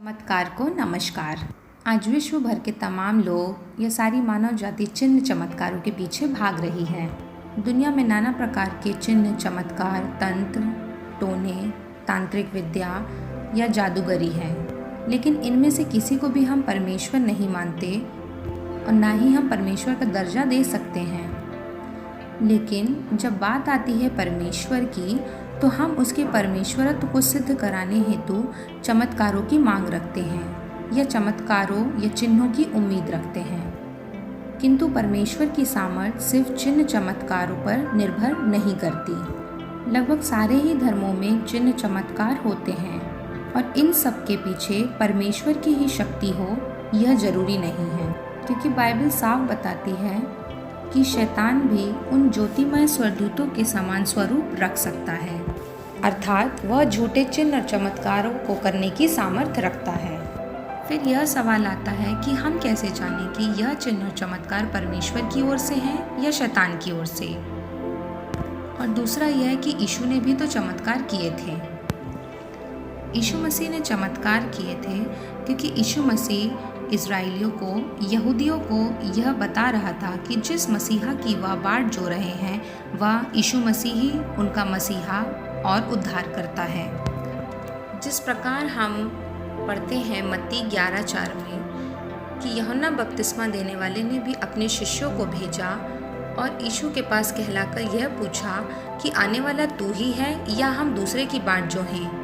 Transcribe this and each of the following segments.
चमत्कार को नमस्कार। आज विश्व भर के तमाम लोग या सारी मानव जाति चिन्ह चमत्कारों के पीछे भाग रही है। दुनिया में नाना प्रकार के चिन्ह चमत्कार, तंत्र, टोने, तांत्रिक विद्या या जादूगरी हैं, लेकिन इनमें से किसी को भी हम परमेश्वर नहीं मानते और ना ही हम परमेश्वर का दर्जा दे सकते हैं। लेकिन जब बात आती है परमेश्वर की, तो हम उसके परमेश्वरत्व को सिद्ध कराने हेतु चमत्कारों की मांग रखते हैं या चमत्कारों या चिन्हों की उम्मीद रखते हैं। किंतु परमेश्वर की सामर्थ्य सिर्फ चिन्ह चमत्कारों पर निर्भर नहीं करती। लगभग सारे ही धर्मों में चिन्ह चमत्कार होते हैं और इन सब के पीछे परमेश्वर की ही शक्ति हो यह जरूरी नहीं है, क्योंकि बाइबल साफ बताती है कि शैतान भी उन ज्योतिमय स्वरदूतों के समान स्वरूप रख सकता है, अर्थात वह झूठे चिन्ह और चमत्कारों को करने की सामर्थ्य रखता है। फिर यह सवाल आता है कि हम कैसे जानें कि यह चिन्ह और चमत्कार परमेश्वर की ओर से हैं या शैतान की ओर से। और दूसरा यह है कि यीशु ने भी तो चमत्कार किए थे। यीशु मसीह ने चमत्कार किए थे क्योंकि यीशु मसीह इजराइलियों को, यहूदियों को यह बता रहा था कि जिस मसीहा की वह बाट जो रहे हैं वह यीशु मसीह ही उनका मसीहा और उद्धार करता है। जिस प्रकार हम पढ़ते हैं मत्ती 11:4 में कि यूहन्ना बपतिस्मा देने वाले ने भी अपने शिष्यों को भेजा और यीशु के पास कहलाकर यह पूछा कि आने वाला तू ही है या हम दूसरे की बाट जो हैं।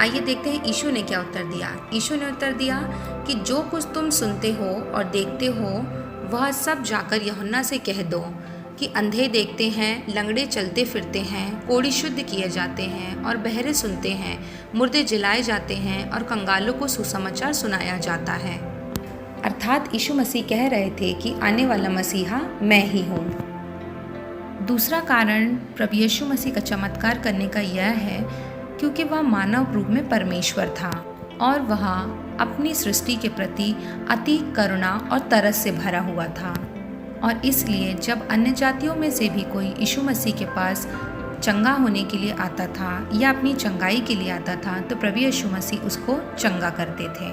आइए देखते हैं यीशु ने क्या उत्तर दिया। यीशु ने उत्तर दिया कि जो कुछ तुम सुनते हो और देखते हो वह सब जाकर यूहन्ना से कह दो कि अंधे देखते हैं, लंगड़े चलते फिरते हैं, कोढ़ी शुद्ध किए जाते हैं और बहरे सुनते हैं, मुर्दे जिलाए जाते हैं और कंगालों को सुसमाचार सुनाया जाता है। अर्थात यीशु मसीह कह रहे थे कि आने वाला मसीहा मैं ही हूँ। दूसरा कारण प्रभु यीशु मसीह का चमत्कार करने का यह है क्योंकि वह मानव रूप में परमेश्वर था और वह अपनी सृष्टि के प्रति अति करुणा और तरस से भरा हुआ था। और इसलिए जब अन्य जातियों में से भी कोई यीशु मसीह के पास चंगा होने के लिए आता था या अपनी चंगाई के लिए आता था, तो प्रभु यीशु मसीह उसको चंगा करते थे,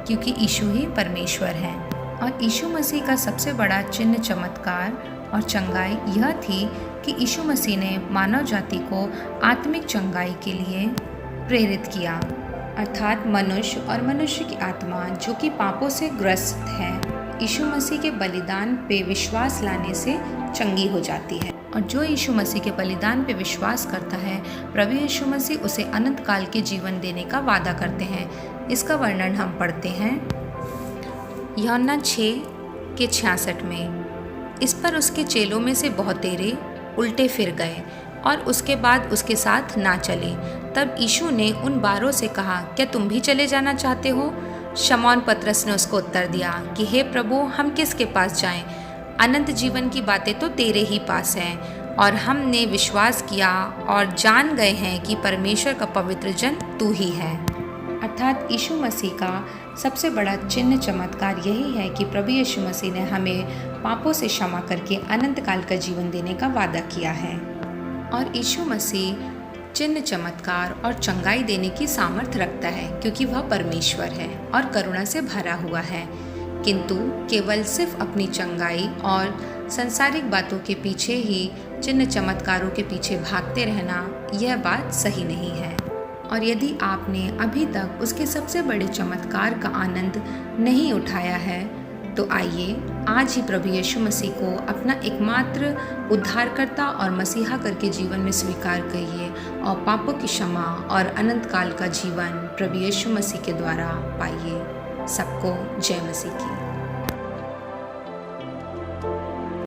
क्योंकि यीशु ही परमेश्वर है। और यीशु मसीह का सबसे बड़ा चिन्ह चमत्कार और चंगाई यह थी कि यीशु मसीह ने मानव जाति को आत्मिक चंगाई के लिए प्रेरित किया, अर्थात मनुष्य और मनुष्य की आत्मा जो कि पापों से ग्रस्त है, यीशु मसीह के बलिदान पे विश्वास लाने से चंगी हो जाती है। और जो यीशु मसीह के बलिदान पे विश्वास करता है, प्रभु यीशु मसीह उसे अनंत काल के जीवन देने का वादा करते हैं। इसका वर्णन हम पढ़ते हैं यूहन्ना 6:66 में। इस पर उसके चेलों में से बहुतेरे उल्टे फिर गए और उसके बाद उसके साथ ना चले। तब यीशु ने उन 12 से कहा, क्या तुम भी चले जाना चाहते हो? शमौन पतरस ने उसको उत्तर दिया कि हे प्रभु, हम किसके पास जाएं? अनंत जीवन की बातें तो तेरे ही पास हैं और हमने विश्वास किया और जान गए हैं कि परमेश्वर का पवित्र जन तू ही है। अर्थात यीशु मसीह का सबसे बड़ा चिन्ह चमत्कार यही है कि प्रभु यीशु मसीह ने हमें पापों से क्षमा करके अनंत काल का जीवन देने का वादा किया है। और यीशु मसीह चिन्ह चमत्कार और चंगाई देने की सामर्थ्य रखता है क्योंकि वह परमेश्वर है और करुणा से भरा हुआ है। किंतु केवल सिर्फ अपनी चंगाई और सांसारिक बातों के पीछे ही चिन्ह चमत्कारों के पीछे भागते रहना, यह बात सही नहीं है। और यदि आपने अभी तक उसके सबसे बड़े चमत्कार का आनंद नहीं उठाया है, तो आइए आज ही प्रभु यीशु मसीह को अपना एकमात्र उद्धारकर्ता और मसीहा करके जीवन में स्वीकार करिए और पापों की क्षमा और अनंत काल का जीवन प्रभु यीशु मसीह के द्वारा पाइए। सबको जय मसीह की।